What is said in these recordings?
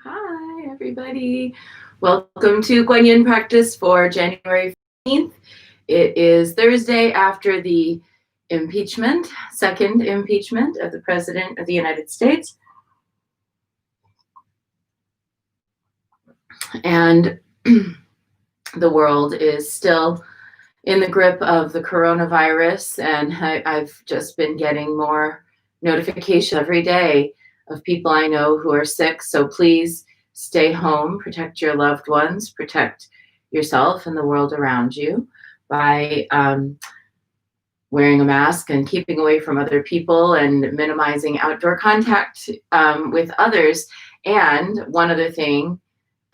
Hi, everybody. Welcome to Guanyin practice for January 15th. It is Thursday after the second impeachment of the President of the United States. And the world is still in the grip of the coronavirus, and I've just been getting more notification every day of people I know who are sick. So please stay home, protect your loved ones, protect yourself and the world around you by wearing a mask and keeping away from other people and minimizing outdoor contact with others. And one other thing,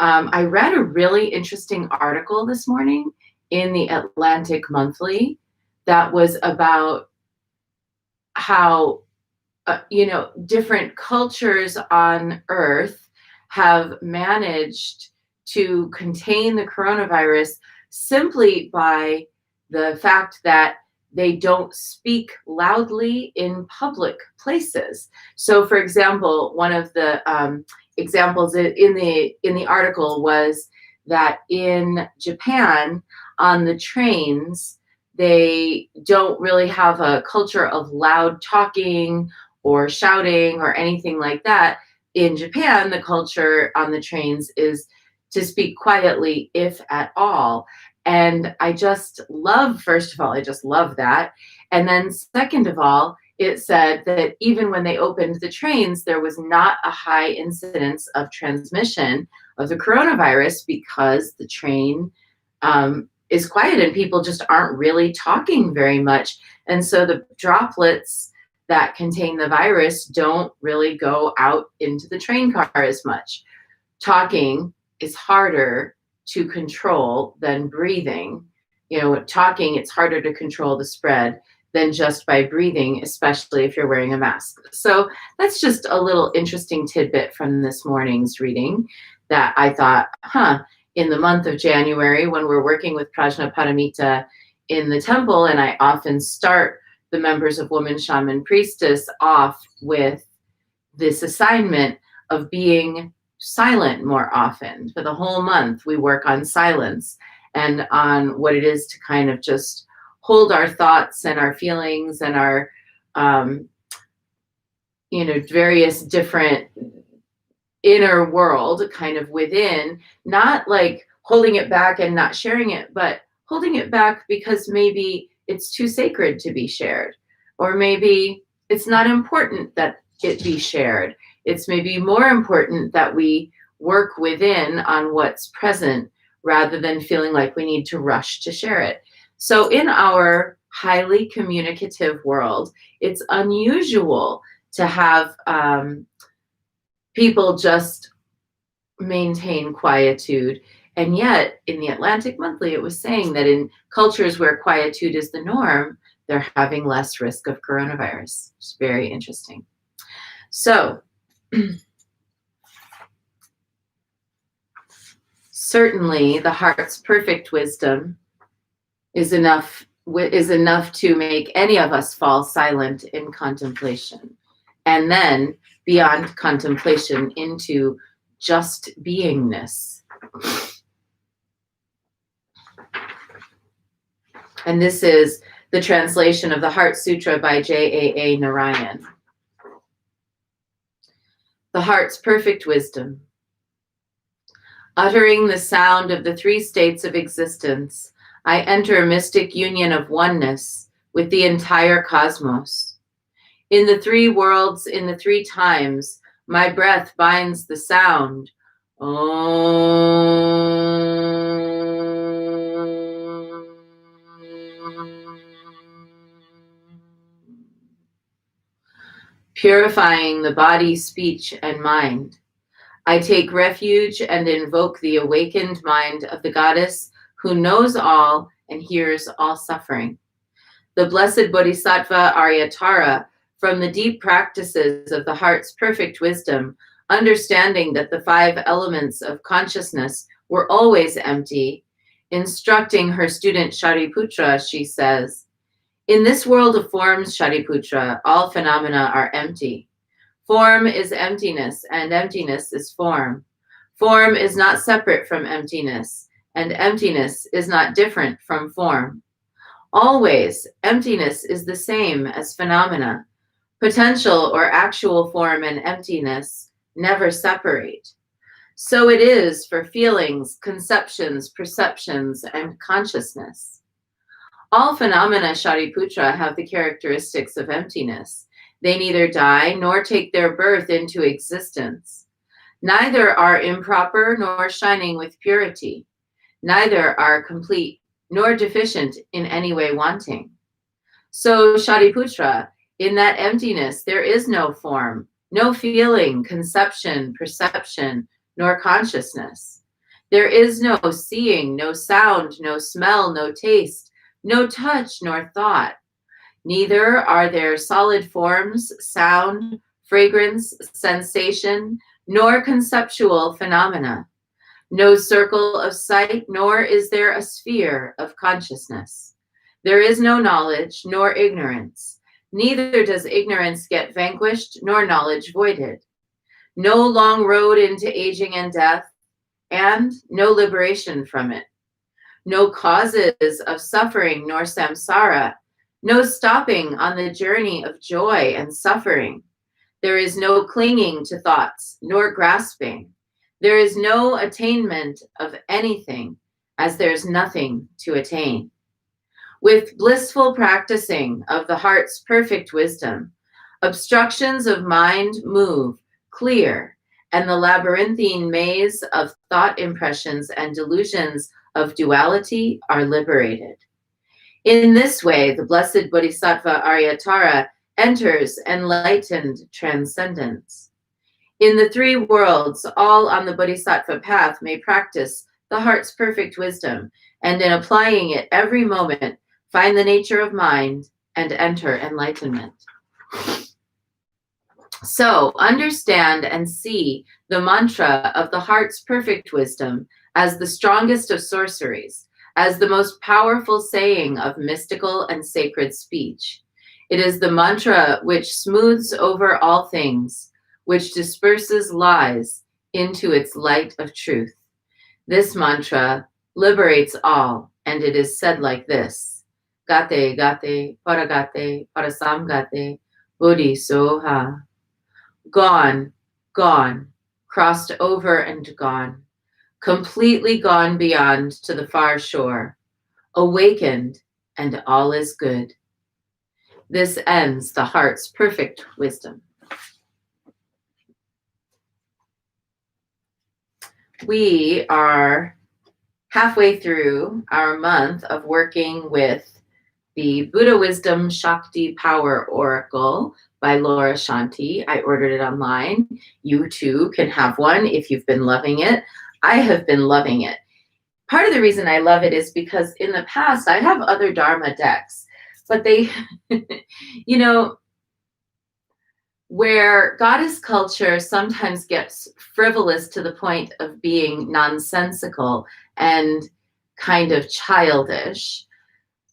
I read a really interesting article this morning in the Atlantic Monthly that was about how different cultures on Earth have managed to contain the coronavirus simply by the fact that they don't speak loudly in public places. So, for example, one of the examples in the article was that in Japan, on the trains, they don't really have a culture of loud talking or shouting or anything like that. In Japan, the culture on the trains is to speak quietly, if at all. And I just love, first of all, I just love that. And then second of all, it said that even when they opened the trains, there was not a high incidence of transmission of the coronavirus because the train is quiet and people just aren't really talking very much. And so the droplets that contain the virus don't really go out into the train car as much. Talking is harder to control than breathing. Talking, it's harder to control the spread than just by breathing, especially if you're wearing a mask. So that's just a little interesting tidbit from this morning's reading that I thought, in the month of January, when we're working with Prajnaparamita in the temple, and I often start the members of Woman Shaman Priestess off with this assignment of being silent more often. For the whole month, we work on silence and on what it is to kind of just hold our thoughts and our feelings and our, various different inner world kind of within, not like holding it back and not sharing it, but holding it back because maybe it's too sacred to be shared, or maybe it's not important that it be shared. It's maybe more important that we work within on what's present rather than feeling like we need to rush to share it. So in our highly communicative world, it's unusual to have people just maintain quietude. And yet, in the Atlantic Monthly, it was saying that in cultures where quietude is the norm, they're having less risk of coronavirus. It's very interesting. So, certainly the heart's perfect wisdom is enough to make any of us fall silent in contemplation. And then beyond contemplation into just beingness. And this is the translation of the Heart Sutra by J.A.A. Narayan. The heart's perfect wisdom. Uttering the sound of the three states of existence, I enter mystic union of oneness with the entire cosmos. In the three worlds, in the three times, my breath binds the sound. Purifying the body, speech, and mind. I take refuge and invoke the awakened mind of the goddess who knows all and hears all suffering. The blessed Bodhisattva Aryatara, from the deep practices of the heart's perfect wisdom, understanding that the 5 elements of consciousness were always empty, instructing her student Shariputra, she says, "In this world of forms, Shariputra, all phenomena are empty. Form is emptiness, and emptiness is form. Form is not separate from emptiness, and emptiness is not different from form. Always, emptiness is the same as phenomena. Potential or actual form and emptiness never separate. So it is for feelings, conceptions, perceptions, and consciousness. All phenomena, Shariputra, have the characteristics of emptiness. They neither die nor take their birth into existence. Neither are improper nor shining with purity. Neither are complete nor deficient in any way wanting. So, Shariputra, in that emptiness, there is no form, no feeling, conception, perception, nor consciousness. There is no seeing, no sound, no smell, no taste, no touch, nor thought. Neither are there solid forms, sound, fragrance, sensation, nor conceptual phenomena. No circle of sight, nor is there a sphere of consciousness. There is no knowledge, nor ignorance. Neither does ignorance get vanquished, nor knowledge voided. No long road into aging and death, and no liberation from it. No causes of suffering, nor samsara. No stopping on the journey of joy and suffering. There is no clinging to thoughts, nor grasping. There is no attainment of anything, as there's nothing to attain. With blissful practicing of the heart's perfect wisdom, obstructions of mind move, clear, and the labyrinthine maze of thought impressions and delusions of duality are liberated. In this way, the blessed Bodhisattva Aryatara enters enlightened transcendence. In the three worlds, all on the Bodhisattva path may practice the heart's perfect wisdom, and in applying it every moment, find the nature of mind and enter enlightenment. So understand and see the mantra of the heart's perfect wisdom as the strongest of sorceries, as the most powerful saying of mystical and sacred speech. It is the mantra which smooths over all things, which disperses lies into its light of truth. This mantra liberates all, and it is said like this: Gate, gate, paragate, parasamgate, buddhi soha. Gone, gone, crossed over and gone, completely gone beyond to the far shore, awakened, and all is good. This ends the heart's perfect wisdom. We are halfway through our month of working with the Buddha Wisdom Shakti Power Oracle by Laura Shanti. I ordered it online. You too can have one if you've been loving it. I have been loving it. Part of the reason I love it is because in the past I have other Dharma decks, but they, you know, where goddess culture sometimes gets frivolous to the point of being nonsensical and kind of childish,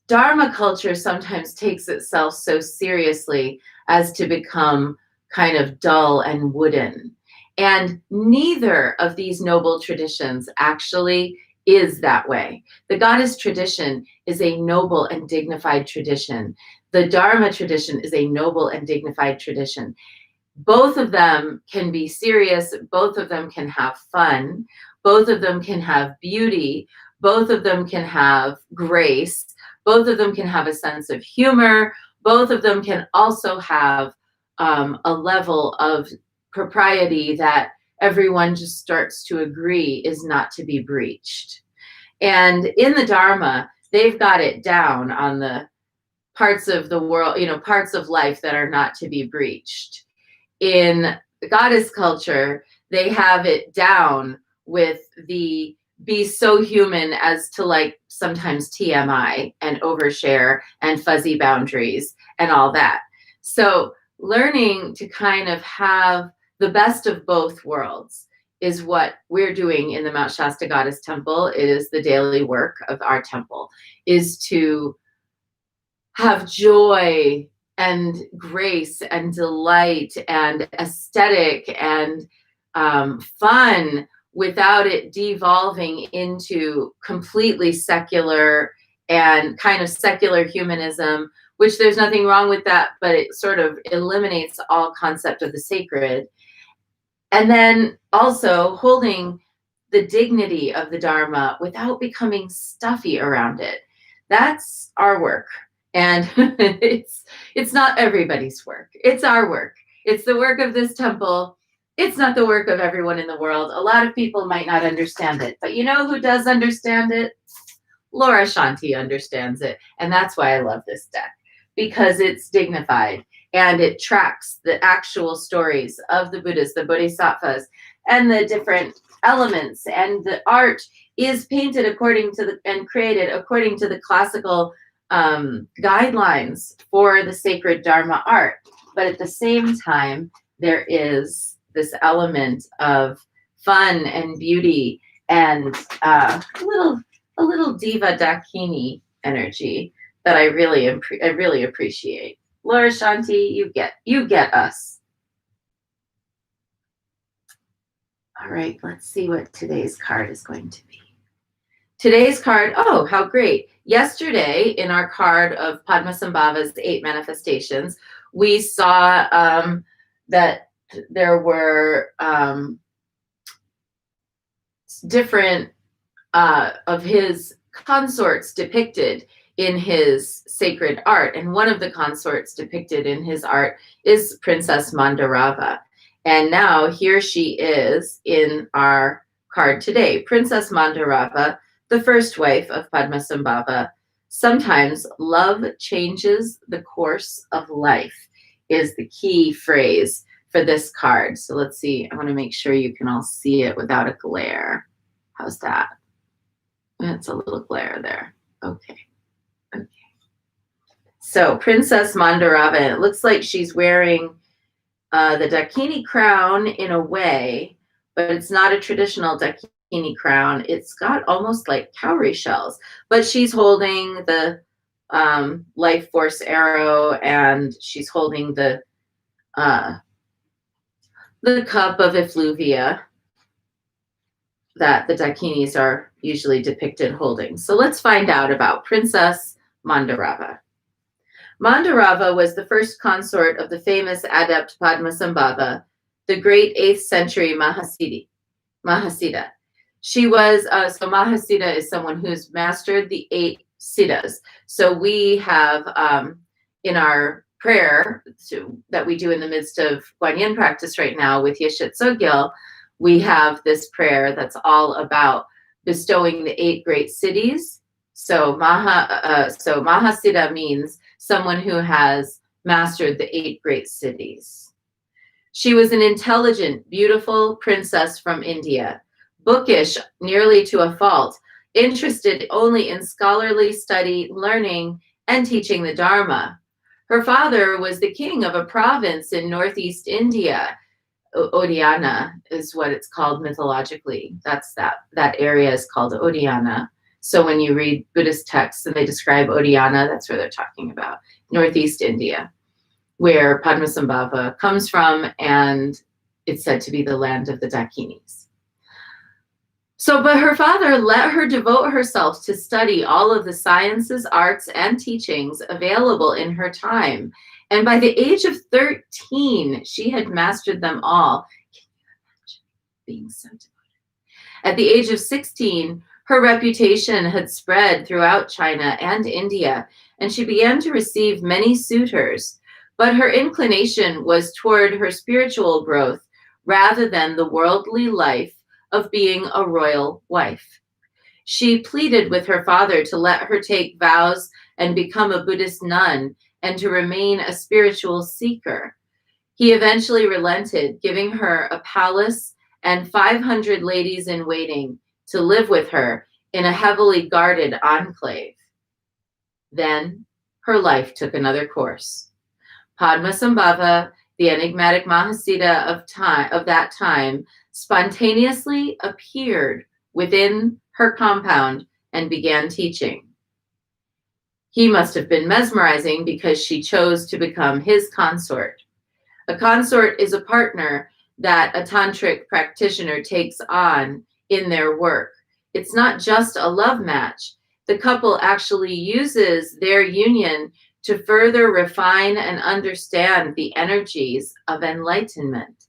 Dharma culture sometimes takes itself so seriously as to become kind of dull and wooden. And neither of these noble traditions actually is that way. The goddess tradition is a noble and dignified tradition. The Dharma tradition is a noble and dignified tradition. Both of them can be serious. Both of them can have fun. Both of them can have beauty. Both of them can have grace. Both of them can have a sense of humor. Both of them can also have a level of propriety that everyone just starts to agree is not to be breached. And in the Dharma, they've got it down on the parts of the world, parts of life that are not to be breached. In the goddess culture, they have it down with the be so human as to like sometimes TMI and overshare and fuzzy boundaries and all that. So learning to kind of have the best of both worlds is what we're doing in the Mount Shasta Goddess Temple. It is the daily work of our temple, is to have joy and grace and delight and aesthetic and fun without it devolving into completely secular and kind of secular humanism, which there's nothing wrong with that, but it sort of eliminates all concept of the sacred. And then also holding the dignity of the Dharma without becoming stuffy around it. That's our work. And it's not everybody's work. It's our work. It's the work of this temple. It's not the work of everyone in the world. A lot of people might not understand it, but you know who does understand it? Laura Shanti understands it. And that's why I love this deck, because it's dignified and it tracks the actual stories of the Buddhas, the Bodhisattvas, and the different elements. And the art is painted according to the, and created according to the classical guidelines for the sacred Dharma art. But at the same time, there is this element of fun and beauty and a little diva dakini energy that I really appreciate. Laura Shanti, you get us. All right, let's see what today's card is going to be. Today's card, oh, how great. Yesterday, in our card of Padmasambhava's 8 manifestations, we saw that there were different of his consorts depicted in his sacred art. And one of the consorts depicted in his art is Princess Mandarava. And now here she is in our card today. Princess Mandarava, the first wife of Padmasambhava. Sometimes love changes the course of life is the key phrase for this card. So let's see. I want to make sure you can all see it without a glare. How's that? It's a little glare there. Okay. Okay. So Princess Mandarava, it looks like she's wearing the Dakini crown in a way, but it's not a traditional Dakini crown. It's got almost like cowrie shells, but she's holding the life force arrow, and she's holding the cup of effluvia that the Dakinis are usually depicted holding. So let's find out about Princess Mandarava. Mandarava was the first consort of the famous adept Padmasambhava, the great 8th century Mahasiddha. She was, so Mahasiddha is someone who's mastered the 8 siddhas. So we have in our prayer that we do in the midst of Guanyin practice right now with Yeshit Tsogyal, we have this prayer that's all about bestowing the 8 great cities. So Mahasiddha means someone who has mastered the 8 great cities. She was an intelligent, beautiful princess from India, bookish nearly to a fault, interested only in scholarly study, learning, and teaching the Dharma. Her father was the king of a province in northeast India. Odiyana is what it's called mythologically. That's that area is called Odiyana. So when you read Buddhist texts and they describe Odiyana, that's where they're talking about, northeast India, where Padmasambhava comes from, and it's said to be the land of the Dakinis. So, but her father let her devote herself to study all of the sciences, arts, and teachings available in her time. And by the age of 13, she had mastered them all. Can you imagine being so devoted? At the age of 16, her reputation had spread throughout China and India, and she began to receive many suitors. But her inclination was toward her spiritual growth rather than the worldly life of being a royal wife. She pleaded with her father to let her take vows and become a Buddhist nun and to remain a spiritual seeker. He eventually relented, giving her a palace and 500 ladies in waiting to live with her in a heavily guarded enclave. Then her life took another course. Padmasambhava, the enigmatic Mahasiddha of that time, spontaneously appeared within her compound and began teaching. He must have been mesmerizing because she chose to become his consort. A consort is a partner that a tantric practitioner takes on in their work. It's not just a love match. The couple actually uses their union to further refine and understand the energies of enlightenment.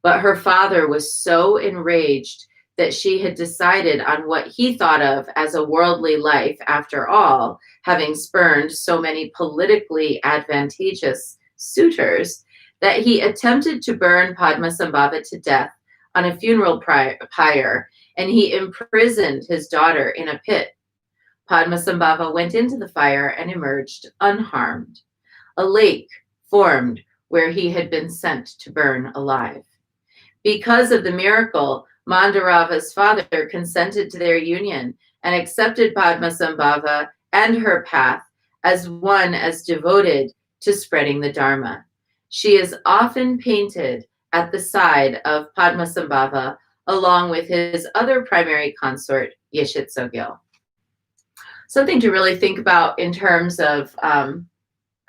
But her father was so enraged that she had decided on what he thought of as a worldly life after all, having spurned so many politically advantageous suitors, that he attempted to burn Padmasambhava to death on a funeral pyre, and he imprisoned his daughter in a pit. Padmasambhava went into the fire and emerged unharmed. A lake formed where he had been sent to burn alive. Because of the miracle, Mandarava's father consented to their union and accepted Padmasambhava and her path as one as devoted to spreading the Dharma. She is often painted at the side of Padmasambhava along with his other primary consort, Yeshit Tsogyal. Something to really think about in terms of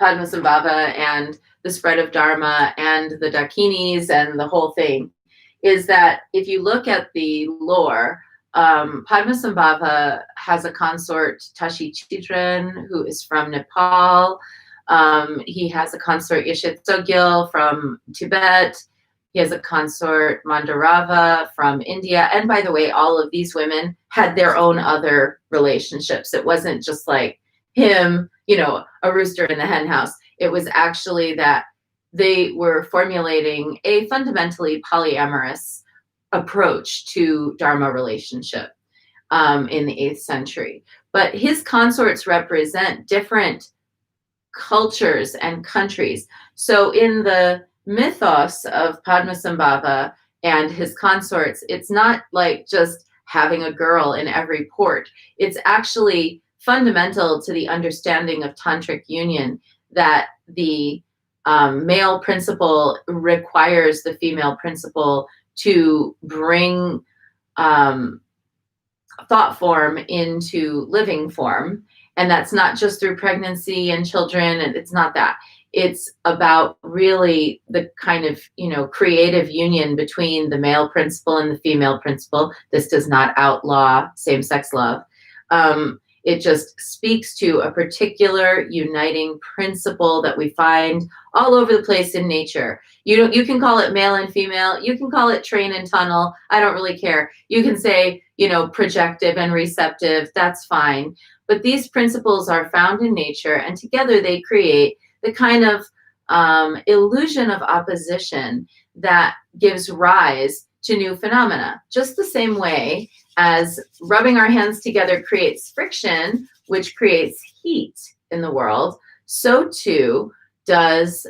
Padmasambhava and the spread of Dharma and the Dakinis and the whole thing is that if you look at the lore, Padmasambhava has a consort, Tashi Chidran, who is from Nepal. He has a consort, Yeshit Tsogyal, from Tibet. He has a consort, Mandarava, from India. And by the way, all of these women had their own other relationships. It wasn't just like him, a rooster in the hen house. It was actually that they were formulating a fundamentally polyamorous approach to Dharma relationship in the 8th century. But his consorts represent different cultures and countries. So in the mythos of Padmasambhava and his consorts, it's not like just having a girl in every port. It's actually fundamental to the understanding of tantric union that the male principle requires the female principle to bring thought form into living form. And that's not just through pregnancy and children, and it's not that. It's about really the kind of, creative union between the male principle and the female principle. This does not outlaw same-sex love. It just speaks to a particular uniting principle that we find all over the place in nature. You can call it male and female. You can call it train and tunnel. I don't really care. You can say, projective and receptive. That's fine. But these principles are found in nature, and together they create the kind of illusion of opposition that gives rise to new phenomena. Just the same way as rubbing our hands together creates friction, which creates heat in the world, so too does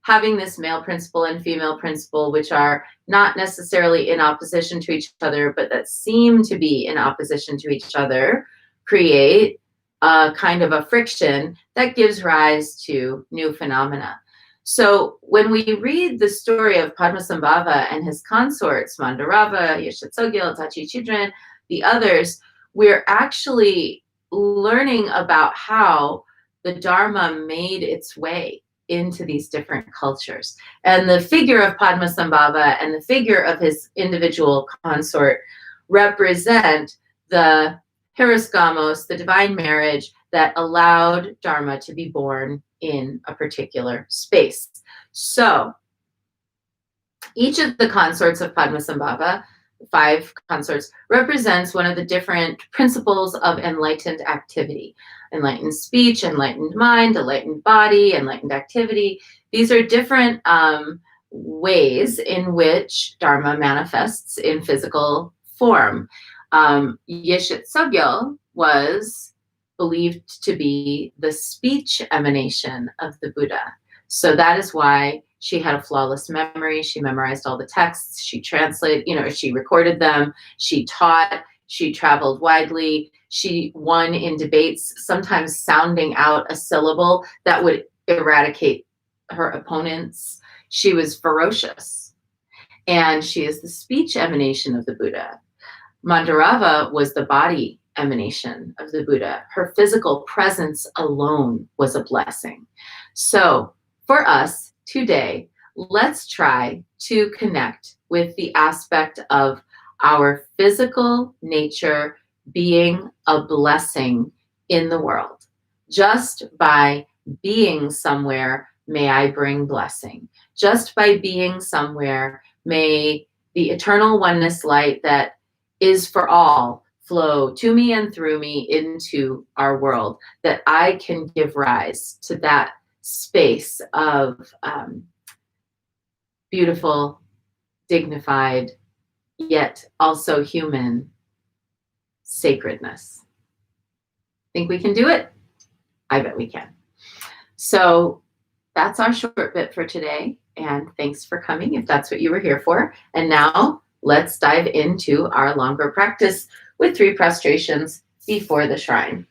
having this male principle and female principle, which are not necessarily in opposition to each other, but that seem to be in opposition to each other, create a kind of a friction that gives rise to new phenomena. So when we read the story of Padmasambhava and his consorts, Mandarava, Yeshit Tsogyal, Tachi Chidran, the others, we're actually learning about how the Dharma made its way into these different cultures. And the figure of Padmasambhava and the figure of his individual consort represent the Hieros, the divine marriage that allowed Dharma to be born in a particular space. So each of the consorts of Padmasambhava, 5 consorts, represents one of the different principles of enlightened activity. Enlightened speech, enlightened mind, enlightened body, enlightened activity. These are different ways in which Dharma manifests in physical form. Yeshit Tsogyal was believed to be the speech emanation of the Buddha. So that is why she had a flawless memory. She memorized all the texts. She translated, she recorded them. She taught. She traveled widely. She won in debates, sometimes sounding out a syllable that would eradicate her opponents. She was ferocious. And she is the speech emanation of the Buddha. Mandarava was the body emanation of the Buddha. Her physical presence alone was a blessing. So for us today, let's try to connect with the aspect of our physical nature being a blessing in the world. Just by being somewhere, may I bring blessing. Just by being somewhere, may the eternal oneness light that is for all flow to me and through me into our world, that I can give rise to that space of beautiful, dignified, yet also human sacredness. Think we can do it? I bet we can. So that's our short bit for today. And thanks for coming if that's what you were here for. And now let's dive into our longer practice with 3 prostrations before the shrine.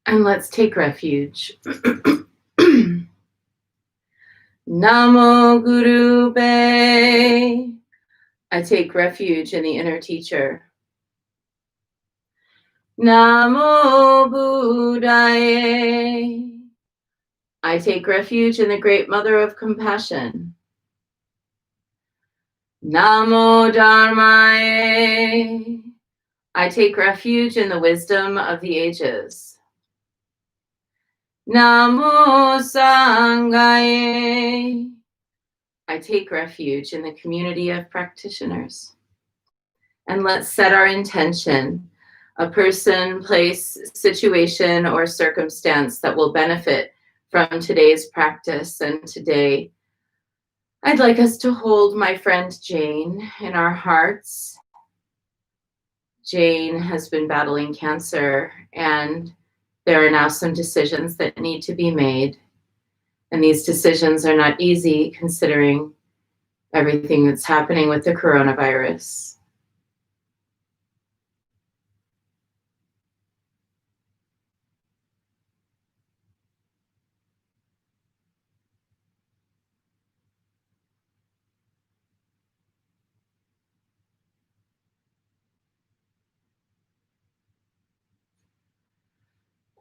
And let's take refuge. Namo Guru Be. I take refuge in the inner teacher. Namo Buddhaye. I take refuge in the great mother of compassion. Namo Dharmaye. I take refuge in the wisdom of the ages. Namo Sanghaye. I take refuge in the community of practitioners. And let's set our intention, a person, place, situation, or circumstance that will benefit from today's practice. And today, I'd like us to hold my friend Jane in our hearts. Jane has been battling cancer, and there are now some decisions that need to be made. And these decisions are not easy considering everything that's happening with the coronavirus.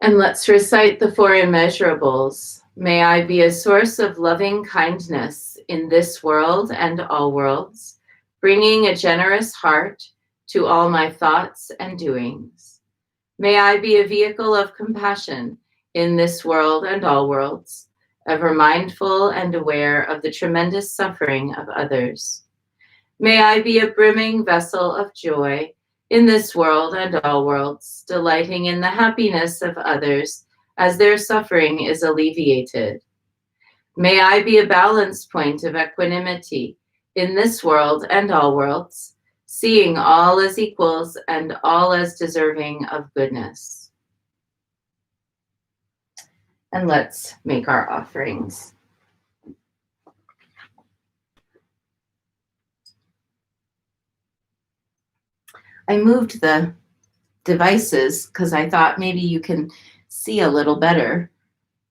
And let's recite the Four Immeasurables. May I be a source of loving kindness in this world and all worlds, bringing a generous heart to all my thoughts and doings. May I be a vehicle of compassion in this world and all worlds, ever mindful and aware of the tremendous suffering of others. May I be a brimming vessel of joy in this world and all worlds, delighting in the happiness of others as their suffering is alleviated. May I be a balance point of equanimity in this world and all worlds, seeing all as equals and all as deserving of goodness. And let's make our offerings. I moved the devices because I thought maybe you can see a little better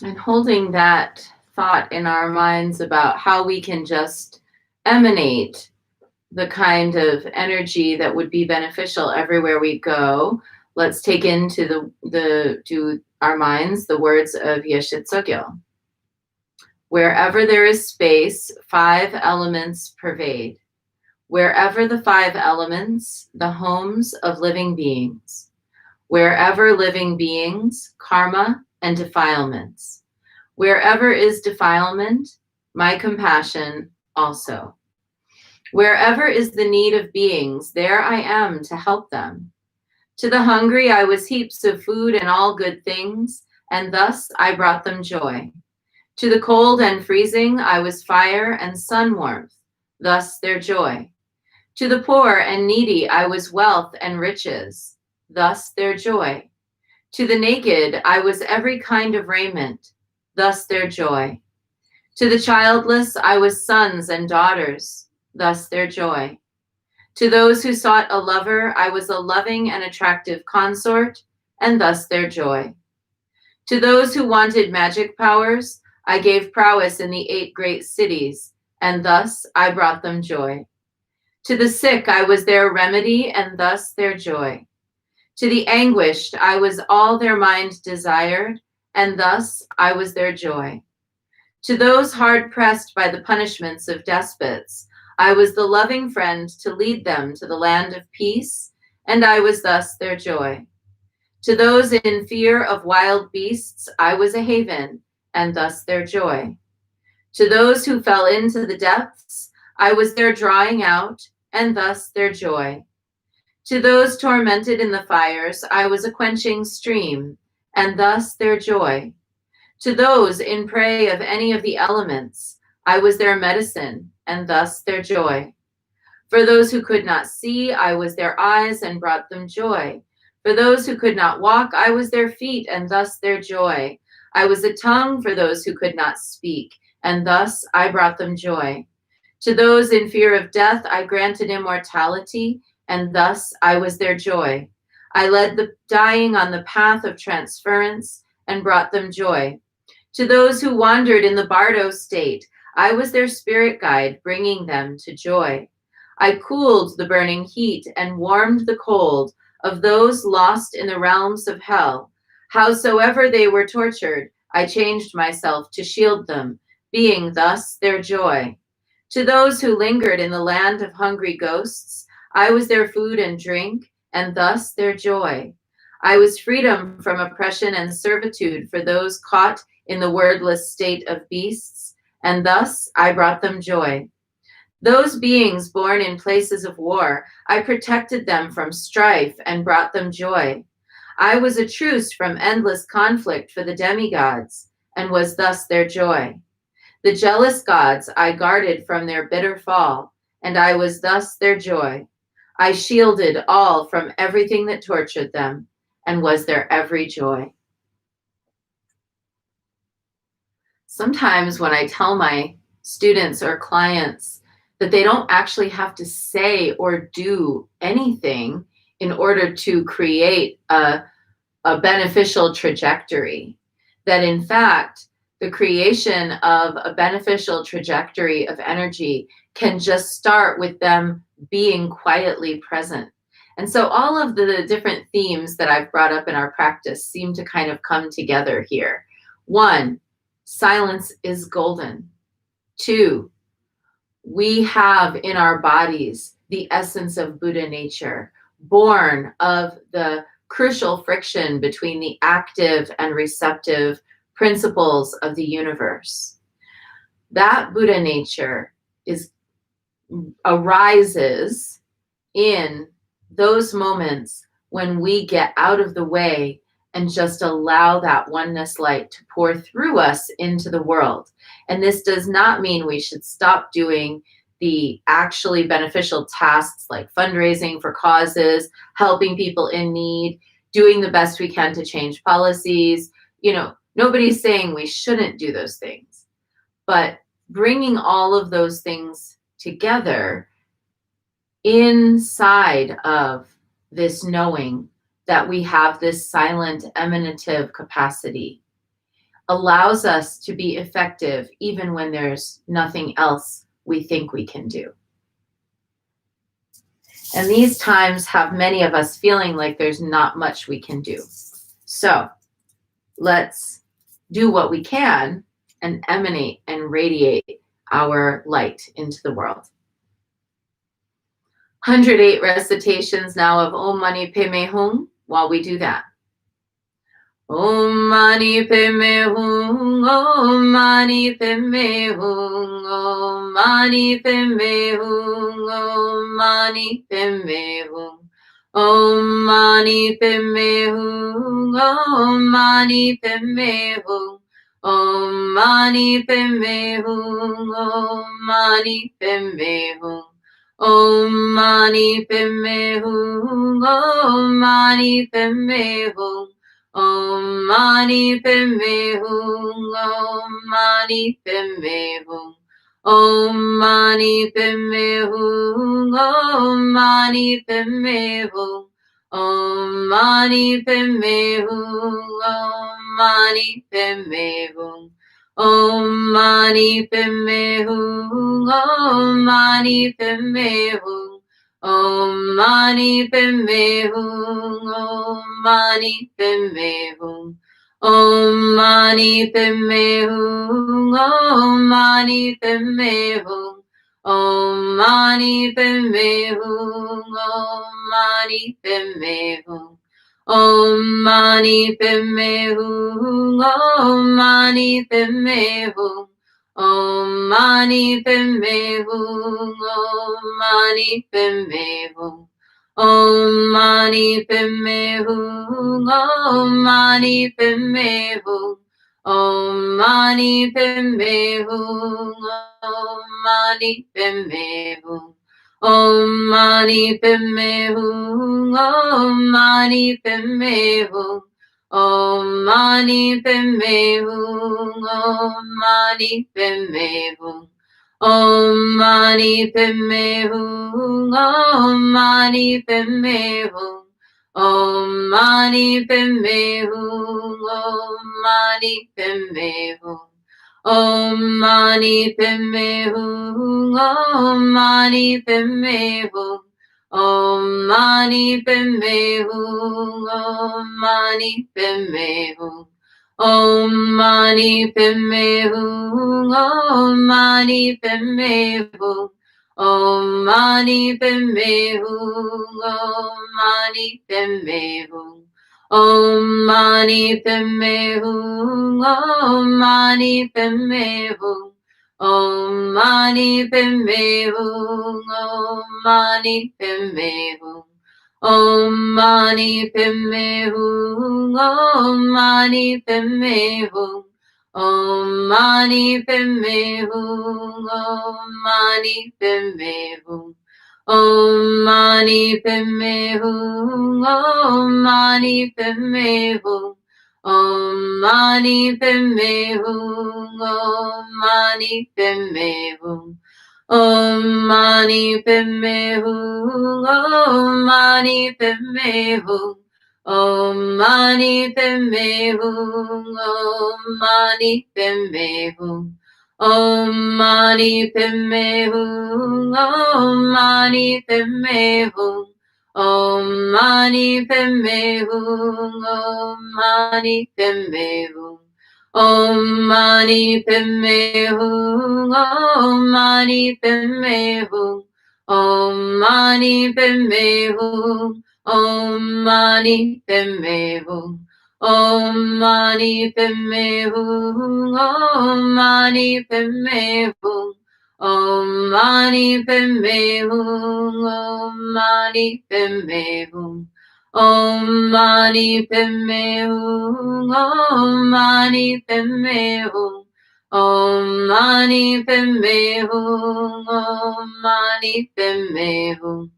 And holding that thought in our minds about how we can just emanate the kind of energy that would be beneficial everywhere we go. Let's take into to our minds the words of Yeshe Tsogyal. Wherever there is space, 5 elements pervade. Wherever the 5 elements, the homes of living beings. Wherever living beings, karma and defilements. Wherever is defilement, my compassion also. Wherever is the need of beings, there I am to help them. To the hungry I was heaps of food and all good things, and thus I brought them joy. To the cold and freezing I was fire and sun warmth, thus their joy. To the poor and needy I was wealth and riches, thus their joy. To the naked I was every kind of raiment, thus their joy. To the childless I was sons and daughters, thus their joy. To those who sought a lover I was a loving and attractive consort, and thus their joy. To those who wanted magic powers, I gave prowess in the 8 great cities, and thus I brought them joy. To the sick I was their remedy, and thus their joy. To the anguished I was all their mind desired, and thus I was their joy. To those hard-pressed by the punishments of despots, I was the loving friend to lead them to the land of peace, and I was thus their joy. To those in fear of wild beasts, I was a haven, and thus their joy. To those who fell into the depths, I was their drawing out, and thus their joy. To those tormented in the fires, I was a quenching stream, and thus their joy. To those in prey of any of the elements, I was their medicine, and thus their joy. For those who could not see, I was their eyes and brought them joy. For those who could not walk, I was their feet, and thus their joy. I was a tongue for those who could not speak, and thus I brought them joy. To those in fear of death, I granted immortality, and thus I was their joy. I led the dying on the path of transference and brought them joy. To those who wandered in the bardo state, I was their spirit guide, bringing them to joy. I cooled the burning heat and warmed the cold of those lost in the realms of hell. Howsoever they were tortured, I changed myself to shield them, being thus their joy. To those who lingered in the land of hungry ghosts, I was their food and drink, and thus their joy. I was freedom from oppression and servitude for those caught in the wordless state of beasts, and thus I brought them joy. Those beings born in places of war, I protected them from strife and brought them joy. I was a truce from endless conflict for the demigods, and was thus their joy. The jealous gods I guarded from their bitter fall, and I was thus their joy. I shielded all from everything that tortured them, and was their every joy. Sometimes when I tell my students or clients that they don't actually have to say or do anything in order to create a beneficial trajectory, that in fact, the creation of a beneficial trajectory of energy can just start with them being quietly present. And so all of the different themes that I've brought up in our practice seem to kind of come together here. 1, silence is golden. 2, we have in our bodies the essence of Buddha nature, born of the crucial friction between the active and receptive principles of the universe. That Buddha nature arises in those moments when we get out of the way and just allow that oneness light to pour through us into the world. And this does not mean we should stop doing the actually beneficial tasks like fundraising for causes, helping people in need, doing the best we can to change policies. You know, nobody's saying we shouldn't do those things, but bringing all of those things together inside of this knowing that we have this silent emanative capacity allows us to be effective even when there's nothing else we think we can do. And these times have many of us feeling like there's not much we can do. So let's do what we can and emanate and radiate our light into the world. 108 recitations now of Om Mani Padme Hum while we do that. Om Mani Padme Hum, Om Mani Padme Hum, Om Mani Padme Hum, Om Mani Padme Hum. Om Mani Padme Hum, Om Mani Padme Hum, Om Mani Padme Hum, Om Mani Padme Hum. Om Mani Padme Hum, Om Mani Padme Hum, Om Mani Padme Hum, Om Mani Padme Hum. Om Mani Padme Hum, Om Mani Padme Hum, Om Mani Padme Hum, Om Mani Padme Hum. Om Mani Padme Hum, Om Mani Padme Hum, Om Mani Padme Hum, Om Mani Padme Hum. Om Mani Padme Hum, Om Mani Padme Hum, Om Mani Padme Hum, Om Mani Padme Hum. Om Mani Padme Hum, Om Mani Padme Hum, Om Mani Padme Hum, Om Mani Padme Hum. Om Mani Padme Hum, Om Mani Padme Hum, Om Mani Padme Hum, Om Mani Padme Hum. Om Mani Padme Hum, Om Mani Padme Hum, Om Mani Padme Hum, Om Mani Padme Hum. Om Mani Padme Hum, Om Mani Padme Hum, Om Mani Padme Hum, Om Mani Padme Hum. Om Mani Padme Hum, Om Mani Padme Hum, Om Mani Padme Hum, Om Mani Padme Hum. Om Mani Padme Hum, Om Mani Padme Hum, Om Mani Padme Hum, Om Mani Padme Hum. Om Mani Padme Hum, Om Mani Padme Hum, Om Mani Padme Hum, Om Mani Padme Hum. Om Mani Padme Hum, Om Mani Padme Hum, Om Mani Padme Hum, Om Mani Padme Hum. Om Mani Padme Hum, Om Mani Padme Hum, Om Mani Padme Hum, Om Mani Padme Hum. Om Mani Padme Hum, Om Mani Padme Hum, Om Mani Padme Hum, Om Mani Padme Hum. Om Mani Padme Hum, Om Mani Padme Hum, Om Mani Padme Hum, Om Mani Padme Hum. Om Mani Padme Hum, Om Mani Padme Hum, Om Mani Padme Hum, Om Mani Padme Hum. Om Mani Padme Hum, Om Mani Padme Hum, Om Mani Padme Hum, Om Mani Padme Hum. Om Mani Padme Hum, Om Mani Padme Hum, Om Mani Padme Hum, Om Mani Padme Hum.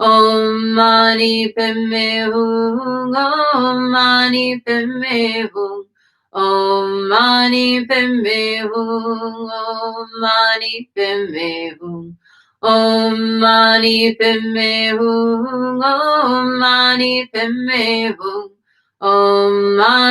Om Mani Padme Hum, Om Mani Padme Hum, Om Mani Padme Hum, Om Mani Padme Hum. Om Mani Padme Hum, Om Mani Padme Hum, Om Mani